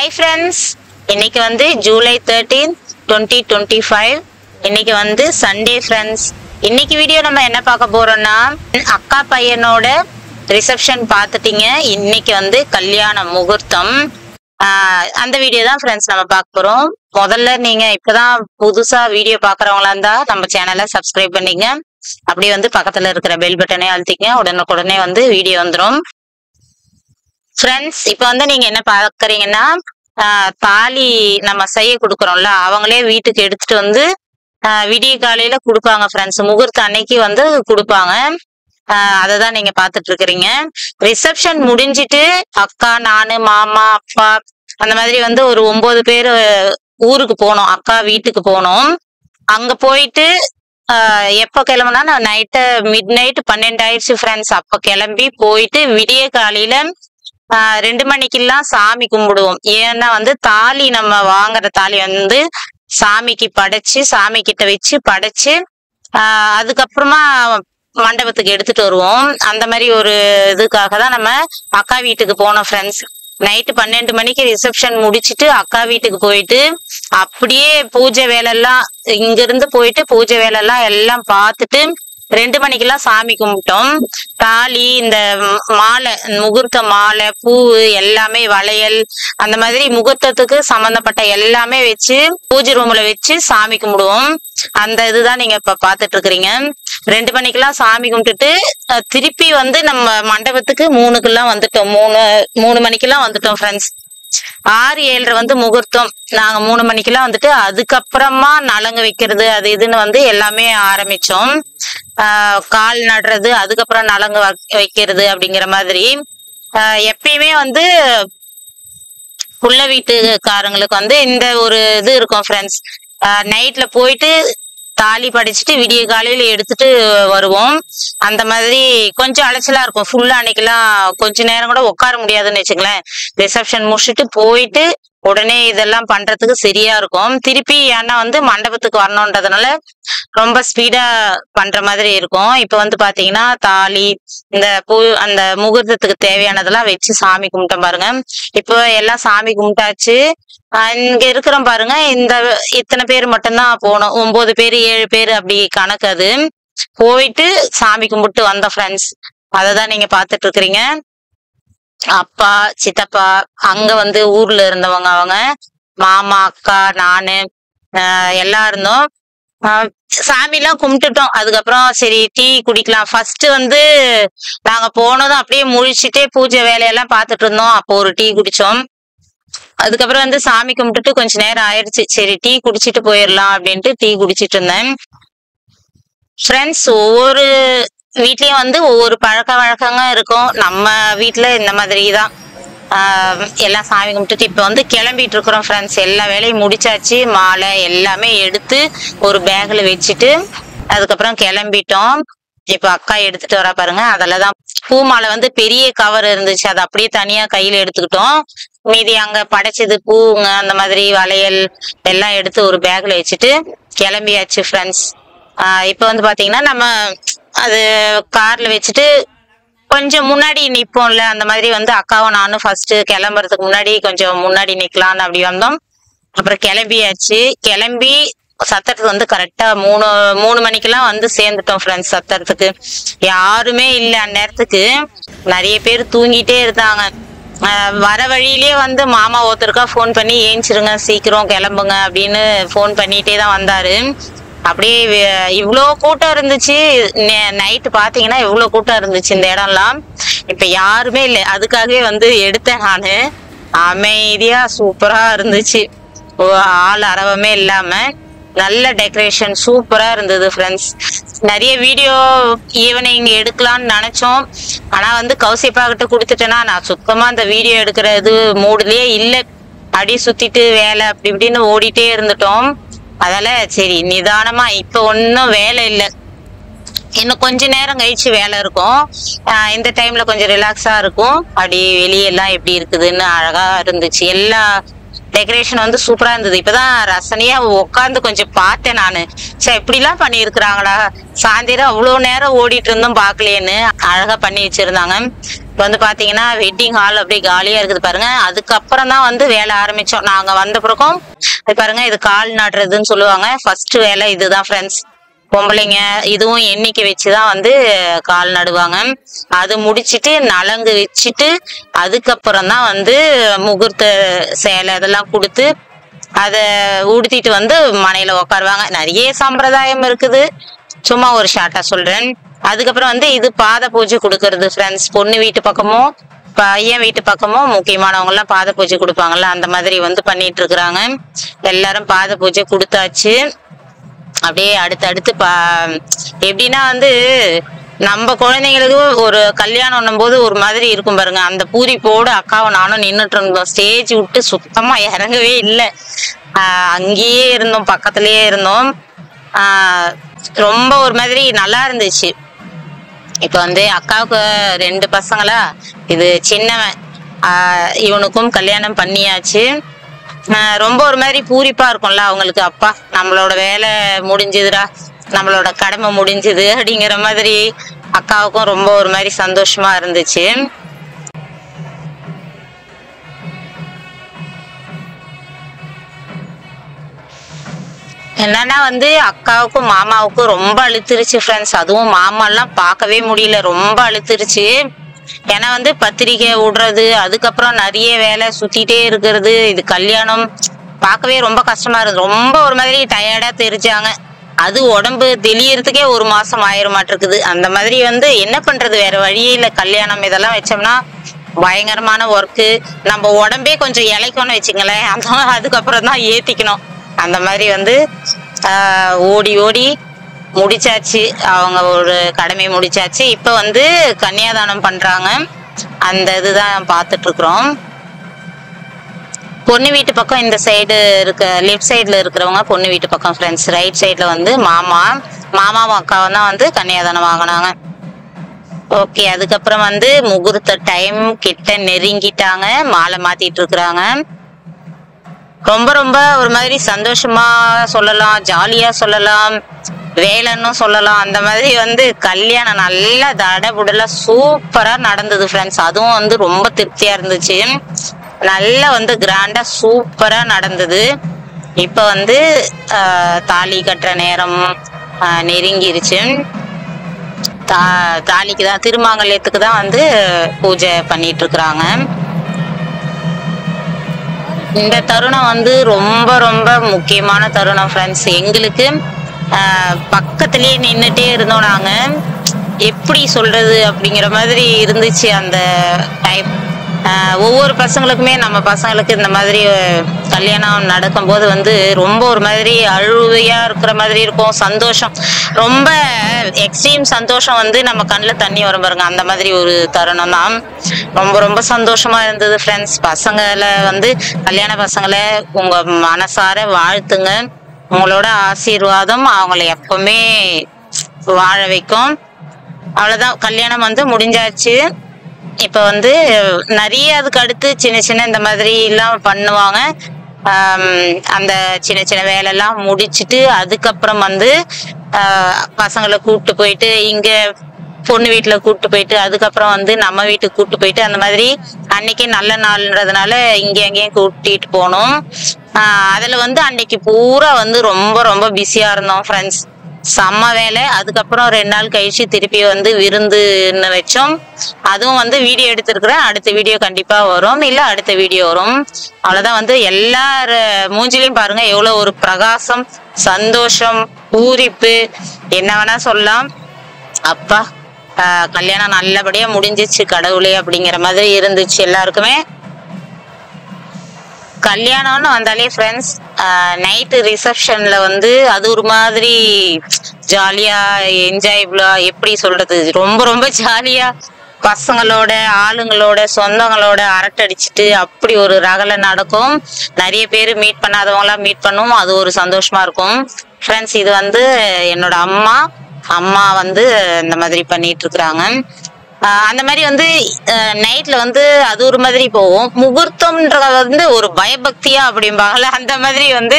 Hi friends, இன்னைக்கு வந்து ஜூலை 13, 2025. இன்னைக்கு வந்து சண்டே ஃப்ரெண்ட்ஸ். இன்னைக்கு வீடியோ நம்ம என்ன பார்க்க போறோம்னா, அக்கா பையனோட ரிசப்ஷன் பார்த்துட்டீங்க. இன்னைக்கு வந்து கல்யாண முகூர்த்தம். அந்த வீடியோ தான் ஃப்ரெண்ட்ஸ் நம்ம பார்க்க போறோம். முதல்ல நீங்க இப்பதான் புதுசா வீடியோ பாக்குறவங்களா இருந்தா நம்ம சேனலை சப்ஸ்கிரைப் பண்ணிங்க. அப்படி வந்து பக்கத்துல இருக்கிற பெல் பட்டனே அழுத்திங்க. உடனே வந்து வீடியோ வந்துடும். ஃப்ரெண்ட்ஸ், இப்ப வந்து நீங்க என்ன பாக்குறீங்கன்னா, தாலி நம்ம செய்ய கொடுக்கறோம்ல, அவங்களே வீட்டுக்கு எடுத்துட்டு வந்து விடிய காலையில கொடுப்பாங்க ஃப்ரெண்ட்ஸ். முகூர்த்த அன்னைக்கு வந்து கொடுப்பாங்க. அததான் நீங்க பாத்துட்டு இருக்கிறீங்க. ரிசப்ஷன் முடிஞ்சிட்டு அக்கா, நானு, மாமா, அப்பா அந்த மாதிரி வந்து ஒரு 9 பேர் ஊருக்கு போனோம். அக்கா வீட்டுக்கு போனோம். அங்க போயிட்டு எப்ப கிளம்புனா, நான் நைட்டு மிட் நைட் 12 ஆயிடுச்சு ஃப்ரெண்ட்ஸ். அப்ப கிளம்பி போயிட்டு விடிய காலையில 2 மணிக்கெல்லாம் சாமி கும்பிடுவோம். ஏன்னா வந்து தாலி நம்ம வாங்குற தாலி வந்து சாமிக்கு படைச்சு, சாமி கிட்ட வச்சு படைச்சு அதுக்கப்புறமா மண்டபத்துக்கு எடுத்துட்டு வருவோம். அந்த மாதிரி ஒரு இதுக்காக தான் நம்ம அக்கா வீட்டுக்கு போனோம் ஃப்ரெண்ட்ஸ். நைட்டு 12 மணிக்கு ரிசப்ஷன் முடிச்சுட்டு அக்கா வீட்டுக்கு போயிட்டு அப்படியே பூஜை வேலை எல்லாம் இங்க இருந்து போயிட்டு பூஜை வேலை எல்லாம் பார்த்துட்டு 2 மணிக்கெல்லாம் சாமி கும்பிட்டோம். தாலி, இந்த மாலை, முகூர்த்த மாலை, பூ எல்லாமே, வளையல், அந்த மாதிரி முகூர்த்தத்துக்கு சம்பந்தப்பட்ட எல்லாமே வச்சு பூஜை ரூம்ல வச்சு சாமி கும்பிடுவோம். அந்த இதுதான் நீங்க இப்ப பாத்துட்டு இருக்கிறீங்க. 2 மணிக்கெல்லாம் சாமி கும்பிட்டுட்டு திருப்பி வந்து நம்ம மண்டபத்துக்கு 3க்குலாம் வந்துட்டோம். 3 மணிக்கெல்லாம் வந்துட்டோம் ஃப்ரெண்ட்ஸ். 6, 7 வந்து முகூர்த்தம். நாங்க 3 மணிக்கெல்லாம் வந்துட்டு அதுக்கப்புறமா நலங்கு வைக்கிறது அது இதுன்னு வந்து எல்லாமே ஆரம்பிச்சோம். கால் நடுறது, அதுக்கப்புறம் நலங்கு வைக்கிறது அப்படிங்கிற மாதிரி. எப்பயுமே வந்து புள்ள வீட்டுக்காரங்களுக்கு வந்து இந்த ஒரு இது இருக்கும் ஃப்ரெண்ட்ஸ். நைட்ல போயிட்டு தாலி படிச்சுட்டு விடிய காலையில எடுத்துட்டு வருவோம். அந்த மாதிரி கொஞ்சம் அலைச்சலா இருக்கும். ஃபுல்லா அன்னைக்கெல்லாம் கொஞ்ச நேரம் கூட உட்கார முடியாதுன்னு வச்சுங்களேன். ரிசப்ஷன் முடிச்சுட்டு போயிட்டு உடனே இதெல்லாம் பண்றதுக்கு சரியா இருக்கும். திருப்பி ஏன்னா வந்து மண்டபத்துக்கு வரணுன்றதுனால ரொம்ப ஸ்பீடா பண்ற மாதிரி இருக்கும். இப்ப வந்து பாத்தீங்கன்னா தாலி, இந்த பூ, அந்த முகூர்த்தத்துக்கு தேவையானதெல்லாம் வச்சு சாமி கும்பிட்டோம் பாருங்க. இப்போ எல்லாம் சாமி கும்பிட்டாச்சு. இங்க இருக்கிறோம் பாருங்க. இத்தனை பேர் மட்டும்தான் போனோம். 9 பேர் 7 பேர் அப்படி கணக்கு. அது போயிட்டு சாமி கும்பிட்டு வந்தோம் ஃப்ரெண்ட்ஸ். அததான் நீங்க பாத்துட்டு இருக்கிறீங்க. அப்பா, சித்தப்பா, அங்க வந்து ஊர்ல இருந்தவங்க, அவங்க மாமா, அக்கா, நானு எல்லாம் இருந்தோம். சாமி எல்லாம் கும்பிட்டுட்டோம். அதுக்கப்புறம் சரி டீ குடிக்கலாம். ஃபர்ஸ்ட் வந்து நாங்க போனதும் அப்படியே முழிச்சுட்டே பூஜை வேலையெல்லாம் பார்த்துட்டு இருந்தோம். அப்போ ஒரு டீ குடிச்சோம். அதுக்கப்புறம் வந்து சாமி கும்பிட்டுட்டு கொஞ்ச நேரம் ஆயிடுச்சு. சரி டீ குடிச்சிட்டு போயிடலாம் அப்படின்ட்டு டீ குடிச்சிட்டு இருந்தேன் ஃப்ரெண்ட்ஸ். ஒவ்வொரு வீட்லயும் வந்து ஒவ்வொரு பழக்க வழக்கங்க இருக்கும். நம்ம வீட்டுல இந்த மாதிரி தான் எல்லாம் சாமி கும்பிட்டுட்டு இப்ப வந்து கிளம்பிட்டு இருக்கிறோம் ஃப்ரெண்ட்ஸ். எல்லா வேலையும் முடிச்சாச்சு. மாலை எல்லாமே எடுத்து ஒரு பேக்ல வச்சுட்டு அதுக்கப்புறம் கிளம்பிட்டோம். இப்ப அக்கா எடுத்துட்டு வரா பாருங்க. அதுலதான் பூ மாலை வந்து பெரிய கவர் இருந்துச்சு. அதை அப்படியே தனியா கையில எடுத்துக்கிட்டோம். மீதி அங்க படைச்சது பூங்க, அந்த மாதிரி வளையல் எல்லாம் எடுத்து ஒரு பேக்ல வச்சுட்டு கிளம்பியாச்சு ஃப்ரெண்ட்ஸ். இப்ப வந்து பாத்தீங்கன்னா நம்ம அது கார்ல வச்சுட்டு கொஞ்சம் முன்னாடி நிப்போம்ல, அந்த மாதிரி வந்து அக்காவும் நானும் ஃபர்ஸ்ட் கிளம்புறதுக்கு முன்னாடி கொஞ்சம் முன்னாடி நிக்கலான்னு அப்படி வந்தோம். அப்புறம் கிளம்பியாச்சு. கிளம்பி சத்திரத்துக்கு வந்து கரெக்டா 3 மணிக்கெல்லாம் வந்து சேர்ந்துட்டோம் ஃப்ரெண்ட்ஸ். சத்திரத்துக்கு யாருமே இல்லை அந்நேரத்துக்கு. நிறைய பேர் தூங்கிட்டே இருந்தாங்க. வர வழியிலேயே வந்து மாமா ஒருத்தருக்கா ஃபோன் பண்ணி ஏஞ்சிருங்க, சீக்கிரம் கிளம்புங்க அப்படின்னு ஃபோன் பண்ணிட்டே தான் வந்தாரு. அப்படியே இவ்வளோ கூட்டம் இருந்துச்சு. நைட்டு பாத்தீங்கன்னா இவ்வளவு கூட்டம் இருந்துச்சு இந்த இடம்லாம். இப்ப யாருமே இல்லை. அதுக்காகவே வந்து எடுத்தேன் நானு. அமைதியா சூப்பரா இருந்துச்சு. ஆள் அரவமே இல்லாம நல்ல டெக்கரேஷன் சூப்பரா இருந்தது ஃப்ரெண்ட்ஸ். நிறைய வீடியோ ஈவினிங் எடுக்கலாம்னு நினைச்சோம். ஆனா வந்து கௌசிப்பா கிட்ட கொடுத்துட்டேன்னா நான் சுத்தமா அந்த வீடியோ எடுக்கிறது மூடுலயே இல்லை. அப்படியே சுத்திட்டு வேலை அப்படி இப்படின்னு ஓடிட்டே இருந்துட்டோம். அதால சரி நிதானமா, இப்ப ஒன்னும் வேலை இல்லை, இன்னும் கொஞ்ச நேரம் கழிச்சு வேலை இருக்கும். இந்த டைம்ல கொஞ்சம் ரிலாக்ஸா இருக்கும். அப்படி வெளியெல்லாம் எப்படி இருக்குதுன்னு அழகா இருந்துச்சு. எல்லா டெக்கரேஷன் வந்து சூப்பரா இருந்தது. இப்பதான் ரசனையா உட்காந்து கொஞ்சம் பார்த்தேன் நானு. சரி இப்படிலாம் பண்ணி இருக்கிறாங்களா, சாயந்தரம் அவ்வளவு நேரம் ஓடிட்டு இருந்தோம் பாக்கலேன்னு அழகா பண்ணி வச்சிருந்தாங்க. இப்போ வந்து பாத்தீங்கன்னா வெட்டிங் ஹால் அப்படியே காலியா இருக்குது பாருங்க. அதுக்கப்புறம் தான் வந்து வேலை ஆரம்பிச்சோம். நாங்க வந்த பிறகும் பாருங்க, இது கால் நடுறதுன்னு சொல்லுவாங்க. ஃபர்ஸ்ட் வேலை இதுதான் ஃப்ரெண்ட்ஸ். பொம்பளைங்க இதுவும் எண்ணிக்கை வச்சுதான் வந்து கால் நடுவாங்க. அது முடிச்சிட்டு நலங்கு வச்சுட்டு அதுக்கப்புறம் தான் வந்து முகூர்த்த சேலை இதெல்லாம் கொடுத்து அதை உடுத்திட்டு வந்து மனையில உட்காருவாங்க. நிறைய சம்பிரதாயம் இருக்குது, சும்மா ஒரு ஷார்ட்டா சொல்றேன். அதுக்கப்புறம் வந்து இது பாத பூஜை கொடுக்கறது ஃப்ரெண்ட்ஸ். பொண்ணு வீட்டு பக்கமும் பையன் வீட்டு பக்கமும் முக்கியமானவங்க எல்லாம் பாத பூஜை கொடுப்பாங்கல்ல, அந்த மாதிரி வந்து பண்ணிட்டு இருக்கிறாங்க. எல்லாரும் பாத பூஜை கொடுத்தாச்சு. அப்படியே அடுத்தடுத்து எப்படின்னா வந்து நம்ம குழந்தைங்களுக்கு ஒரு கல்யாணம் போது ஒரு மாதிரி இருக்கும் பாருங்க. அந்த பூரிப்போடு அக்காவும் நானும் நின்றுட்டு இருந்தோம். ஸ்டேஜ் விட்டு சுத்தமா இறங்கவே இல்லை. அங்கேயே இருந்தோம், பக்கத்துலயே இருந்தோம். ரொம்ப ஒரு மாதிரி நல்லா இருந்துச்சு. இப்ப வந்து அக்காவுக்கு 2 பசங்களா, இது சின்னவன். இவனுக்கும் கல்யாணம் பண்ணியாச்சு. ரொம்ப ஒரு மாதிரி பூரிப்பா இருக்கும்ல அவங்களுக்கு. அப்பா நம்மளோட வேலை முடிஞ்சதுடா, நம்மளோட கடமை முடிஞ்சது அப்படிங்கிற மாதிரி அக்காவுக்கும் ரொம்ப ஒரு மாதிரி சந்தோஷமா இருந்துச்சு. என்னன்னா வந்து அக்காவுக்கும் மாமாவுக்கும் ரொம்ப அழுத்திருச்சு ஃப்ரெண்ட்ஸ். அதுவும் மாமா எல்லாம் பார்க்கவே முடியல, ரொம்ப அழுத்திருச்சு. ஏன்னா வந்து பத்திரிக்கை விடுறது, அதுக்கப்புறம் நிறைய வேலை சுத்திட்டே இருக்கிறது, இது கல்யாணம் பார்க்கவே ரொம்ப கஷ்டமா இருந்தது. ரொம்ப ஒரு மாதிரி டயர்டா தெரிஞ்சாங்க. அது உடம்பு தெளியறதுக்கே 1 மாசம் ஆயிரமாட்டிருக்குது. அந்த மாதிரி வந்து என்ன பண்றது, வேற வழியே இல்லை. கல்யாணம் இதெல்லாம் வச்சோம்னா பயங்கரமான ஒர்க்கு. நம்ம உடம்பே கொஞ்சம் இளைக்கணும்னு வச்சுங்களேன், அதுக்கப்புறம் தான் ஏத்திக்கணும். அந்த மாதிரி வந்து ஓடி ஓடி முடிச்சாச்சு. அவங்க ஒரு கடமை முடிச்சாச்சு. இப்ப வந்து கன்னியாதானம் பண்றாங்க. அந்த இதுதான் பார்த்துட்டு இருக்கிறோம். பொண்ணு வீட்டு பக்கம் இந்த சைடு இருக்க லெஃப்ட் சைட்ல இருக்கிறவங்க பொண்ணு வீட்டு பக்கம் ஃப்ரெண்ட்ஸ். ரைட் சைட்ல வந்து மாமாவும் அக்காவும் தான் வந்து கன்னியாதானம் வாங்கினாங்க. ஓகே, அதுக்கப்புறம் வந்து முகூர்த்த டைம் கிட்ட நெருங்கிட்டாங்க. மாலை மாத்திட்டு இருக்கிறாங்க. ரொம்ப ரொம்ப ஒரு மாதிரி சந்தோஷமா சொல்லலாம், ஜாலியா சொல்லலாம், வேலைன்னு சொல்லலாம். அந்த மாதிரி வந்து கல்யாணம் நல்லா தடபுடலா சூப்பரா நடந்தது ஃப்ரெண்ட்ஸ். அதுவும் வந்து ரொம்ப திருப்தியா இருந்துச்சு. நல்லா வந்து கிராண்டா சூப்பரா நடந்தது. இப்ப வந்து தாலி கட்டுற நேரம் நெருங்கிருச்சு. தாலிக்கு தான், திருமாங்கல்யத்துக்கு தான் வந்து பூஜை பண்ணிட்டு இருக்கிறாங்க. இந்த தருணம் வந்து ரொம்ப ரொம்ப முக்கியமான தருணம் ஃப்ரெண்ட்ஸ். எங்களுக்கு பக்கத்திலேயே நின்றுட்டே இருந்தோம். நாங்க எப்படி சொல்றது அப்படிங்கிற மாதிரி இருந்துச்சு அந்த டைம். ஒவ்வொரு பசங்களுக்குமே, நம்ம பசங்களுக்கு இந்த மாதிரி கல்யாணம் நடக்கும்போது வந்து ரொம்ப ஒரு மாதிரி அழுவையா இருக்கிற மாதிரி இருக்கும். சந்தோஷம், ரொம்ப எக்ஸ்ட்ரீம் சந்தோஷம் வந்து நம்ம கண்ணில் தண்ணி வரும் பாருங்க. அந்த மாதிரி ஒரு தருணம் தான். ரொம்ப ரொம்ப சந்தோஷமா இருந்தது ஃப்ரெண்ட்ஸ். பசங்களை வந்து கல்யாண பசங்களை உங்க மனசார வாழ்த்துங்க. உங்களோட ஆசீர்வாதம் அவங்களை எப்பவுமே வாழ வைக்கும். அவ்வளவுதான், கல்யாணம் வந்து முடிஞ்சாச்சு. இப்ப வந்து நிறைய அதுக்கு அடுத்து சின்ன சின்ன இந்த மாதிரி எல்லாம் பண்ணுவாங்க. அந்த சின்ன சின்ன வேலை எல்லாம் முடிச்சுட்டு அதுக்கப்புறம் வந்து பசங்களை கூப்பிட்டு போயிட்டு, இங்க பொண்ணு வீட்டுல கூப்பிட்டு போயிட்டு, அதுக்கப்புறம் வந்து நம்ம வீட்டுக்கு கூப்பிட்டு போயிட்டு, அந்த மாதிரி அன்னைக்கு நல்ல நாள்ன்றதுனால இங்க அங்கேயும் கூட்டிட்டு போனோம். அதுல வந்து அன்னைக்கு பூரா வந்து ரொம்ப ரொம்ப பிஸியா இருந்தோம் ஃப்ரெண்ட்ஸ். செம்ம வேலை. அதுக்கப்புறம் 2 நாள் கழிச்சு திருப்பி வந்து விருந்துன்னு வச்சோம். அதுவும் வந்து வீடியோ எடுத்திருக்கிறேன். அடுத்த வீடியோ கண்டிப்பா வரும், இல்ல அடுத்த வீடியோ வரும். அவ்வளவுதான். வந்து எல்லார மூஞ்சிலையும் பாருங்க எவ்வளவு ஒரு பிரகாசம், சந்தோஷம், பூரிப்பு, என்ன வேணா சொல்லலாம். அப்பா கல்யாணம் நல்லபடியா முடிஞ்சிச்சு கடவுளே அப்படிங்கிற மாதிரி இருந்துச்சு எல்லாருக்குமே. கல்யாணம்னு வந்தாலே ஃப்ரெண்ட்ஸ், நைட்டு ரிசப்ஷன்ல வந்து அது ஒரு மாதிரி ஜாலியா என்ஜாயபிளா, எப்படி சொல்றது, ரொம்ப ரொம்ப ஜாலியா பசங்களோட, ஆளுங்களோட, சொந்தங்களோட அரட்டடிச்சுட்டு அப்படி ஒரு ரகலை நடக்கும். நிறைய பேர் மீட் பண்ணாதவங்களாம் மீட் பண்ணுவோம். அது ஒரு சந்தோஷமா இருக்கும் ஃப்ரெண்ட்ஸ். இது வந்து என்னோட அம்மா வந்து இந்த மாதிரி பண்ணிட்டு இருக்கிறாங்க. அந்த மாதிரி வந்து நைட்ல வந்து அது ஒரு மாதிரி போகும். முகூர்த்தம்ன்றது வந்து ஒரு பயபக்தியா அப்படிம்பாங்கல்ல, அந்த மாதிரி வந்து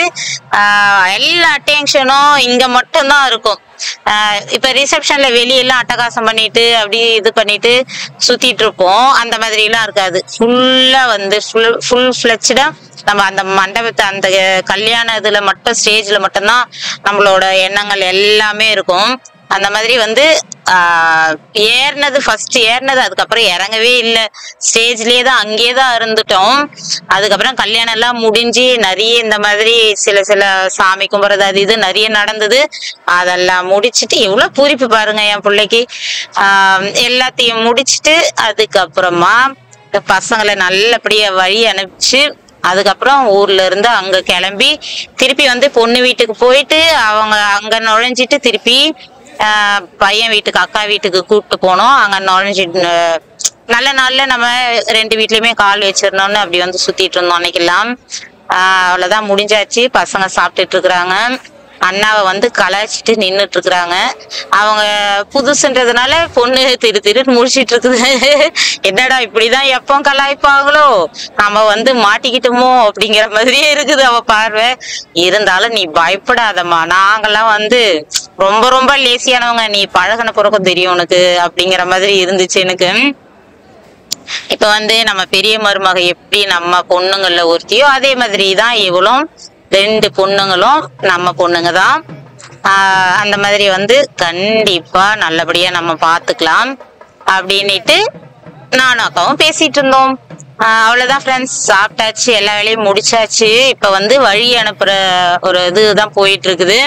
எல்லா அட்டென்ஷனும் இங்க மட்டும்தான் இருக்கும். இப்ப ரிசப்ஷன்ல வெளியெல்லாம் அட்டகாசம் பண்ணிட்டு அப்படி இது பண்ணிட்டு சுத்திட்டு இருப்போம். அந்த மாதிரி எல்லாம் இருக்காது. ஃபுல்லா வந்து ஃபுல் ஃபிளெட்ஜ்டா நம்ம அந்த மண்டபத்தை அந்த கல்யாண இதுல மட்டும் ஸ்டேஜ்ல மட்டும்தான் நம்மளோட எண்ணங்கள் எல்லாமே இருக்கும். அந்த மாதிரி வந்து ஏறினது ஃபர்ஸ்ட் ஏறினது, அதுக்கப்புறம் இறங்கவே இல்லை. ஸ்டேஜ்லயே தான் அங்கேயே தான் இருந்துட்டோம். அதுக்கப்புறம் கல்யாணம் எல்லாம் முடிஞ்சு நிறைய இந்த மாதிரி சில சாமி கும்பிட்றது அது இது நிறைய நடந்தது. அதெல்லாம் முடிச்சுட்டு எவ்வளவு பூரிப்பு பாருங்க என் பிள்ளைக்கு. எல்லாத்தையும் முடிச்சுட்டு அதுக்கப்புறமா பசங்களை நல்லபடியா வழி அனுப்பிச்சு அதுக்கப்புறம் ஊர்ல இருந்து அங்க கிளம்பி திருப்பி வந்து பொண்ணு வீட்டுக்கு போயிட்டு அவங்க அங்க நுழைஞ்சிட்டு திருப்பி பையன் வீட்டுக்கு அக்கா வீட்டுக்கு கூப்பிட்டு போனோம். அங்க நுழைஞ்சிட்டு நல்ல நாள்ல நம்ம 2 வீட்லயுமே கால் வச்சிடணும்னு அப்படி வந்து சுத்திட்டு இருந்தோம் அன்னைக்கெல்லாம். அவ்வளவுதான் முடிஞ்சாச்சு. பசங்க சாப்பிட்டுட்டு இருக்கிறாங்க. அண்ணாவை வந்து கலாய்ச்சிட்டு நின்றுட்டு இருக்கிறாங்க. அவங்க புதுசுன்றதுனால பொண்ணு திரு முடிச்சிட்டு இருக்குது. என்னடா இப்படிதான் எப்போ கலாய்ப்பாங்களோ, நம்ம வந்து மாட்டிக்கிட்டோமோ அப்படிங்கிற மாதிரியே இருக்குது அவ பார்வை. இருந்தாலும் நீ பயப்படாதம்மா, நாங்கெல்லாம் வந்து ரொம்ப ரொம்ப லேசியானவங்க, நீ பழகின பிறகு தெரியும் உனக்கு அப்படிங்கிற மாதிரி இருந்துச்சு எனக்கு. இப்ப வந்து நம்ம பெரிய மருமக எப்படி நம்ம பொண்ணுங்கள்ல ஒருத்தியோ அதே மாதிரிதான் இவளும். 2 பொண்ணுங்களும் நம்ம பொண்ணுங்க தான். அந்த மாதிரி வந்து கண்டிப்பா நல்லபடியா நம்ம பாத்துக்கலாம் அப்படின்னுட்டு நானும் அக்காவும் பேசிட்டு இருந்தோம். அவ்வளவுதான் ஃப்ரெண்ட்ஸ், சாப்பிட்டாச்சு, எல்லா வேலையும் முடிச்சாச்சு. இப்ப வந்து வழி அனுப்புற ஒரு இதுதான் போயிட்டு இருக்குது.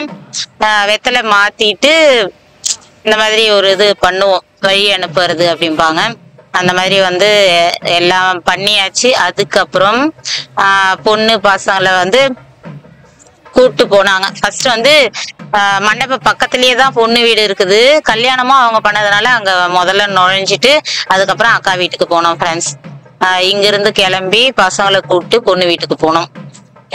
வெத்தலை மாத்திட்டு இந்த மாதிரி ஒரு இது பண்ணுவோம், வழி அனுப்புறது அப்படிம்பாங்க. அந்த மாதிரி வந்து எல்லாம் பண்ணியாச்சு. அதுக்கப்புறம் பொண்ணு பசங்களை வந்து கூப்பிட்டு போனாங்க. ஃபர்ஸ்ட் வந்து மண்டப பக்கத்திலேயே தான் பொண்ணு வீடு இருக்குது. கல்யாணமும் அவங்க பண்ணதுனால அங்க முதல்ல நுழைஞ்சிட்டு அதுக்கப்புறம் அக்கா வீட்டுக்கு போனோம் ஃப்ரெண்ட்ஸ். இங்க இருந்து கிளம்பி பசங்களை கூப்பிட்டு பொண்ணு வீட்டுக்கு போனோம்.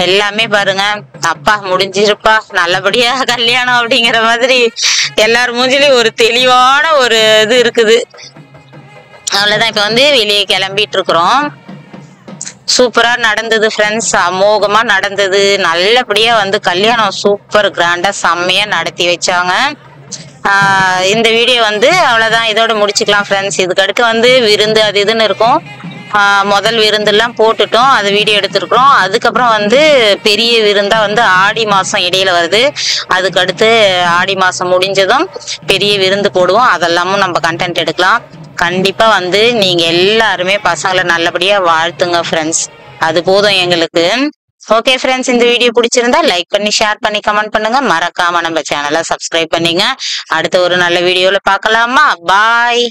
எல்லாமே பாருங்க, அப்பா முடிஞ்சிருப்பா நல்லபடியா கல்யாணம் அப்படிங்கிற மாதிரி எல்லார் மூஞ்சிலையும் ஒரு தெளிவான ஒரு இது இருக்குது. அவ்வளவுதான். இப்ப வந்து வெளியே கிளம்பிட்டு இருக்கிறோம். சூப்பரா நடந்தது ஃப்ரெண்ட்ஸ், அமோகமா நடந்தது. நல்லபடியா வந்து கல்யாணம் சூப்பர் கிராண்டா செம்மையா நடத்தி வச்சாங்க. இந்த வீடியோ வந்து அவ்வளவுதான், இதோட முடிச்சுக்கலாம் ஃப்ரெண்ட்ஸ். இதுக்கு அடுத்து வந்து விருந்து அது இதுன்னு இருக்கும். முதல் விருந்தெல்லாம் போட்டுட்டோம், அது வீடியோ எடுத்திருக்கிறோம். அதுக்கப்புறம் வந்து பெரிய விருந்தா வந்து ஆடி மாசம் இடையில வருது. அதுக்கு அடுத்து ஆடி மாசம் முடிஞ்சதும் பெரிய விருந்து போடுவோம். அதெல்லாமும் நம்ம கண்டென்ட் எடுக்கலாம். கண்டிப்பா வந்து நீங்க எல்லாருமே பசங்களை நல்லபடியா வாழ்த்துங்க ஃப்ரெண்ட்ஸ், அது போதும் எங்களுக்கு. ஓகே ஃப்ரெண்ட்ஸ், இந்த வீடியோ பிடிச்சிருந்தா லைக் பண்ணி ஷேர் பண்ணி கமெண்ட் பண்ணுங்க. மறக்காம நம்ம சேனலை சப்ஸ்கிரைப் பண்ணிங்க. அடுத்த ஒரு நல்ல வீடியோல பார்க்கலாமா? பாய்.